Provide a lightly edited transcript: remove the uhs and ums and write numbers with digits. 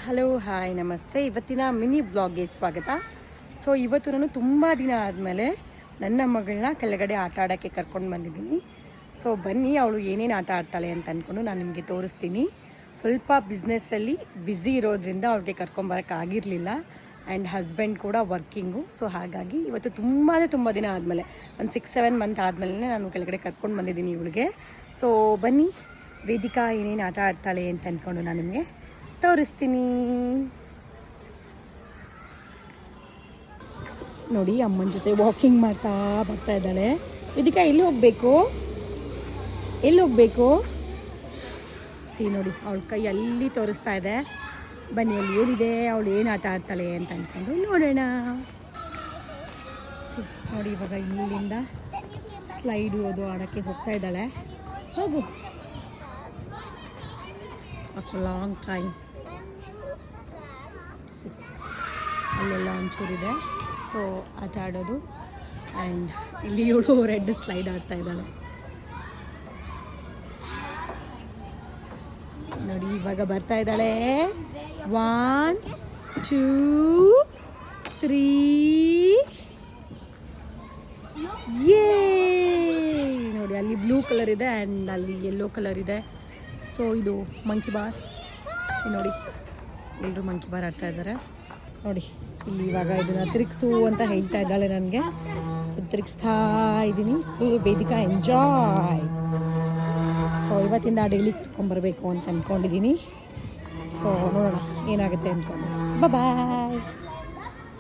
Hello hi ನಮಸ್ತೆ. ಇವತ್ತಿನ mini ಬ್ಲಾಗ್ಗೆ ಸ್ವಾಗತ. ಸೊ ಇವತ್ತು ನಾನು ತುಂಬ ದಿನ ಆದಮೇಲೆ ನನ್ನ ಮಗಳನ್ನ ಕೆಳಗಡೆ ಆಟ ಆಡೋಕ್ಕೆ ಕರ್ಕೊಂಡು ಬಂದಿದ್ದೀನಿ. ಸೊ ಬನ್ನಿ, ಅವಳು ಏನೇನು ಆಟ ಆಡ್ತಾಳೆ ಅಂತ ಅಂದ್ಕೊಂಡು ನಾನು ನಿಮಗೆ ತೋರಿಸ್ತೀನಿ. ಸ್ವಲ್ಪ ಬಿಸ್ನೆಸ್ಸಲ್ಲಿ ಬ್ಯುಸಿ ಇರೋದ್ರಿಂದ ಅವಳಿಗೆ ಕರ್ಕೊಂಬರೋಕ್ಕಾಗಿರಲಿಲ್ಲ. ಆ್ಯಂಡ್ ಹಸ್ಬೆಂಡ್ ಕೂಡ ವರ್ಕಿಂಗು. ಸೊ ಹಾಗಾಗಿ ಇವತ್ತು ತುಂಬ ದಿನ ಆದಮೇಲೆ ಒಂದು 6-7 ಮಂತ್ ಆದಮೇಲೆ ನಾನು ಕೆಳಗಡೆ ಕರ್ಕೊಂಡು ಬಂದಿದ್ದೀನಿ ಇವಳಿಗೆ. ಸೊ ಬನ್ನಿ, ವೇದಿಕಾ ಏನೇನು ಆಟ ಆಡ್ತಾಳೆ ಅಂತ ಅಂದ್ಕೊಂಡು ನಾನು ನಿಮಗೆ ತೋರಿಸ್ತೀನಿ. ನೋಡಿ, ಅಮ್ಮನ ಜೊತೆ ವಾಕಿಂಗ್ ಮಾಡ್ತಾ ಬರ್ತಾ ಇದ್ದಾಳೆ. ವೇದಿಕಾ ಎಲ್ಲಿ ಹೋಗಬೇಕು? ನೋಡಿ, ಅವಳ ಕೈ ಅಲ್ಲಿ ತೋರಿಸ್ತಾ ಇದೆ. ಬನ್ನಿ, ಅಲ್ಲಿ ಏನಿದೆ, ಅವಳು ಏನು ಆಟ ಆಡ್ತಾಳೆ ಅಂತ ಅಂದ್ಕೊಂಡು ನೋಡೋಣ. ನೋಡಿ, ಇವಾಗ ಇಲ್ಲಿಂದ ಸ್ಲೈಡು ಅದು ಆಡೋಕ್ಕೆ ಹೋಗ್ತಾ ಇದ್ದಾಳೆ. ಹೋಗು. ಆಫ್ಟರ್ ಲಾಂಗ್ ಟೈಮ್ ಅಲ್ಲೆಲ್ಲ ಒಂಚೂರಿದೆ, ಸೊ ಆಟ ಆಡೋದು. ಆ್ಯಂಡ್ ಇಲ್ಲಿ ಇವಳು ರೆಡ್ ಸ್ಲೈಡ್ ಆಡ್ತಾ ಇದ್ದಾಳೆ. ನೋಡಿ, ಇವಾಗ ಬರ್ತಾ ಇದ್ದಾಳೆ. 1 2 3 ನೋಡಿ, ಅಲ್ಲಿ ಬ್ಲೂ ಕಲರ್ ಇದೆ ಆ್ಯಂಡ್ ಅಲ್ಲಿ ಯೆಲ್ಲೋ ಕಲರ್ ಇದೆ. ಸೊ ಇದು ಮಂಕಿ ಬಾರ್. ನೋಡಿ, ಎಲ್ಲರೂ ಮಂಕಿ ಬಾರ್ ಆಡ್ತಾ ಇದ್ದಾರೆ. ನೋಡಿ, ಇಲ್ಲಿ ಇವಾಗ ಇದನ್ನು ತಿರುಗಿಸು ಅಂತ ಹೇಳ್ತಾ ಇದ್ದಾಳೆ ನನಗೆ. ಸೊ ತಿರುಗಿಸ್ತಾ ಇದ್ದೀನಿ. Full Vedika enjoy. ಸೊ ಇವತ್ತಿಂದ ಡೈಲಿ ಕರ್ಕೊಂಬರ್ಬೇಕು ಅಂತ ಅಂದ್ಕೊಂಡಿದ್ದೀನಿ. ಸೊ ನೋಡೋಣ ಏನಾಗುತ್ತೆ ಅಂದ್ಕೊಂಡು. ಬಾಯ್.